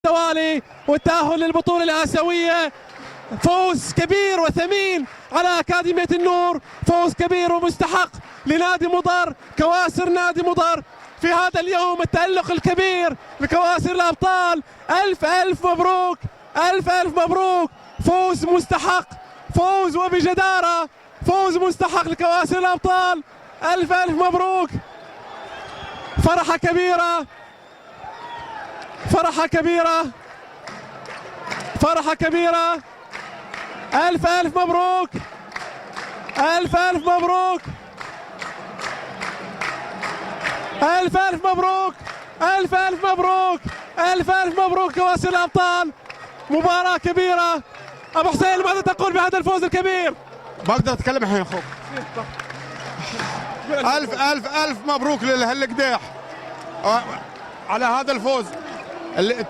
التوالي والتأهل للبطولة الآسيوية. فوز كبير وثمين على أكاديمية النور، فوز كبير ومستحق لنادي مضر، كواسر نادي مضر في هذا اليوم التألق الكبير لكواسر الأبطال. ألف ألف مبروك، ألف ألف مبروك، فوز مستحق، فوز وبجدارة، فوز مستحق لكواسر الأبطال. ألف ألف مبروك، فرحة كبيرة، فرحة كبيرة، فرحة كبيرة. ألف ألف مبروك، ألف ألف مبروك، ألف ألف مبروك، ألف ألف مبروك، ألف ألف مبروك كواسر الأبطال. مباراة كبيرة. أبو حسين ماذا تقول بهذا الفوز الكبير؟ بقدر أتكلم الحين أخوك. ألف ألف ألف مبروك للقديح على هذا الفوز اللي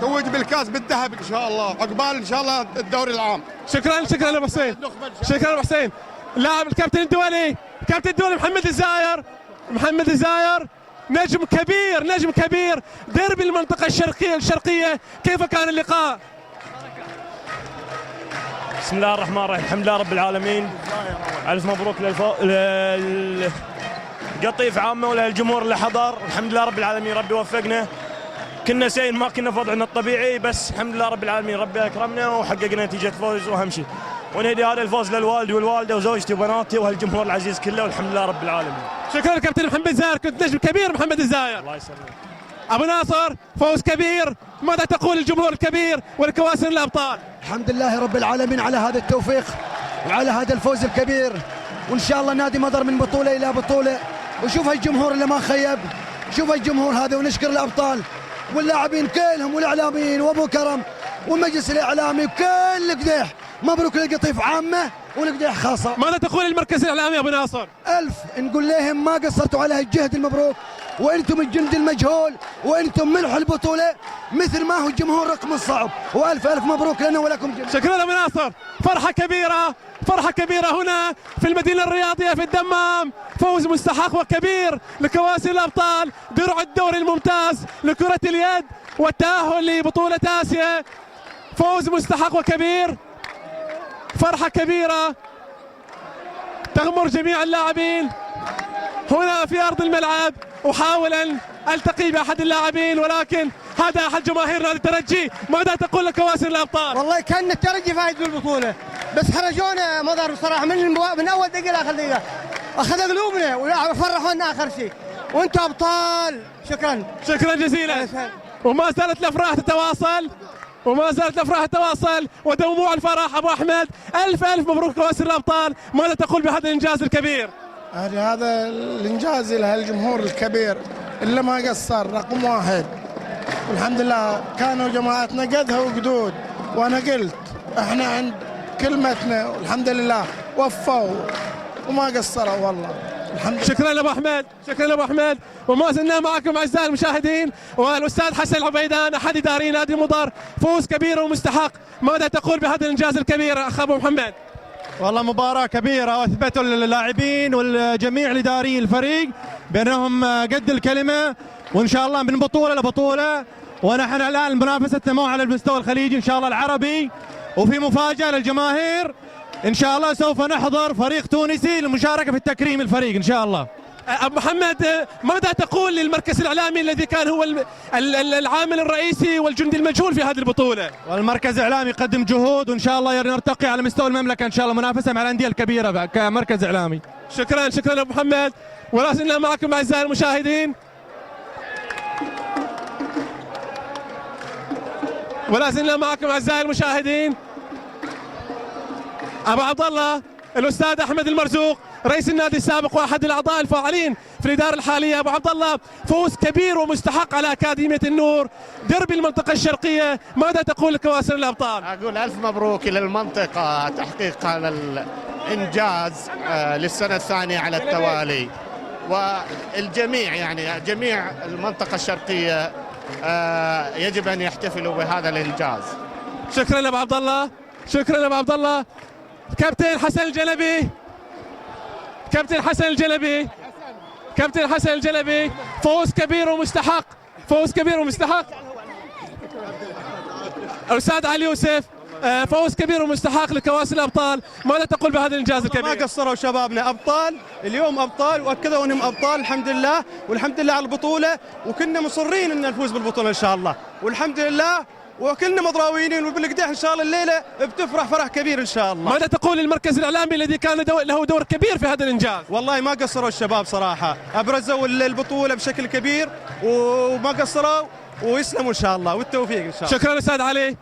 توج بالكاس بالذهب إن شاء الله، عقبال إن شاء الله الدوري العام. شكرا شكرا أبو حسين، شكرا أبو حسين. لاعب الكابتن الدولي، كابتن الدولي محمد الزاير، محمد الزاير نجم كبير، نجم كبير، ديربي المنطقة الشرقية، كيف كان اللقاء؟ بسم الله الرحمن الرحيم، الحمد لله رب العالمين، ألف مبروك للقطيف عامة وللجمهور اللي حضر، الحمد لله رب العالمين، ربي وفقنا. كنا سين ما كنا في وضعنا الطبيعي، بس الحمد لله رب العالمين ربي أكرمنا وحققنا نتيجة فوز وأهم شيء. ونهدي هذا الفوز للوالد والوالدة وزوجتي وبناتي وهالجمهور العزيز كله، والحمد لله رب العالمين. شكرا كابتن محمد الزاير، كنت نجم كبير محمد الزاير. الله يسلمك. أبو ناصر فوز كبير، ماذا تقول الجمهور الكبير والكواسر الأبطال؟ الحمد لله رب العالمين على هذا التوفيق وعلى هذا الفوز الكبير، وإن شاء الله نادي مضر من بطولة إلى بطولة. وشوف الجمهور اللي ما خيب، شوف الجمهور هذا، ونشكر الأبطال واللاعبين كلهم والإعلاميين وأبو كرم والمجلس الإعلامي وكل القديح. مبروك للقطيف عامة والقديح خاصة. ماذا تقول المركز الإعلامي أبو ناصر؟ ألف نقول لهم ما قصرتوا على هالجهد المبروك، وأنتم الجند المجهول، وأنتم ملح البطولة مثل ما هو الجمهور رقم الصعب، وألف ألف مبروك لنا ولكم جميعا. شكرا أبو ناصر، فرحة كبيرة، فرحة كبيرة هنا في المدينة الرياضية في الدمام، فوز مستحق وكبير لكواسر الأبطال، درع الدوري الممتاز لكرة اليد والتأهل لبطولة آسيا، فوز مستحق وكبير، فرحة كبيرة تغمر جميع اللاعبين هنا في أرض الملعب. أحاول أن ألتقي بأحد اللاعبين، ولكن هذا أحد جماهير نادي الترجي. ماذا تقول لكواسر الأبطال؟ والله كان الترجي فايز بالبطولة، بس حرجونا مضر بصراحة من أول دقيقة لآخر دقيقة، أخذ قلوبنا وفرحونا آخر شيء، وأنتم أبطال. شكرا شكرا جزيلا. وما زالت الأفراح تتواصل، وما زالت الأفراح تتواصل ودموع الفرح. أبو أحمد ألف ألف مبروك كواسر الأبطال، ماذا تقول بهذا الإنجاز الكبير؟ هذا الإنجاز لهالجمهور الكبير اللي ما قصر، رقم واحد، والحمد لله كانوا جماعتنا قدها وقدود، وأنا قلت احنا عند كلمتنا والحمد لله وفوا وما قصروا والله الحمد لله. شكرا لأبو أحمد، شكرا لأبو أحمد. وما زلنا معكم أعزائي المشاهدين، والأستاذ حسن العبيدان أحد إداري نادي مضر، فوز كبير ومستحق، ماذا تقول بهذا الإنجاز الكبير أخ أبو محمد؟ والله مباراة كبيرة، واثبتوا اللاعبين والجميع الاداري الفريق بانهم قد الكلمة، وان شاء الله من بطولة لبطولة. ونحن الان منافستنا مو على المستوى الخليجي، ان شاء الله العربي. وفي مفاجأة للجماهير، ان شاء الله سوف نحضر فريق تونسي للمشاركة في التكريم الفريق ان شاء الله. أبو محمد ماذا تقول للمركز الإعلامي الذي كان هو العامل الرئيسي والجندي المجهول في هذه البطولة؟ والمركز الإعلامي يقدم جهود، وإن شاء الله نرتقي على مستوى المملكة إن شاء الله، منافسة مع الأندية الكبيرة كمركز إعلامي. شكرا شكرا أبو محمد. ولا زلنا معكم أعزائي المشاهدين، ولا زلنا معكم أعزائي المشاهدين. أبو عبد الله الأستاذ أحمد المرزوق رئيس النادي السابق واحد الاعضاء الفاعلين في الاداره الحاليه. ابو عبد الله فوز كبير ومستحق على اكاديميه النور، دربي المنطقه الشرقيه، ماذا تقول لكواسر الابطال؟ اقول الف مبروك للمنطقه تحقيق هذا الانجاز للسنه الثانيه على التوالي، والجميع يعني جميع المنطقه الشرقيه يجب ان يحتفلوا بهذا الانجاز. شكرا ابو عبد الله، شكرا ابو عبد الله. كابتن حسن الجلبي، كابتن حسن الجلبي، كابتن حسن الجلبي، فوز كبير ومستحق، فوز كبير ومستحق. أستاذ علي يوسف، فوز كبير ومستحق لكواس الأبطال، ماذا تقول بهذا الإنجاز الكبير؟ ما قصروا شبابنا، أبطال اليوم، أبطال وأكدوا أنهم أبطال الحمد لله، والحمد لله على البطولة، وكنا مصرين أن نفوز بالبطولة إن شاء الله، والحمد لله، وكلنا مضراويين، وبالقداح إن شاء الله الليلة بتفرح فرح كبير إن شاء الله. ماذا تقول للمركز الإعلامي الذي كان له دور كبير في هذا الإنجاز؟ والله ما قصروا الشباب صراحة، أبرزوا البطولة بشكل كبير وما قصروا، ويسلموا إن شاء الله، والتوفيق إن شاء الله. شكرا أستاذ علي.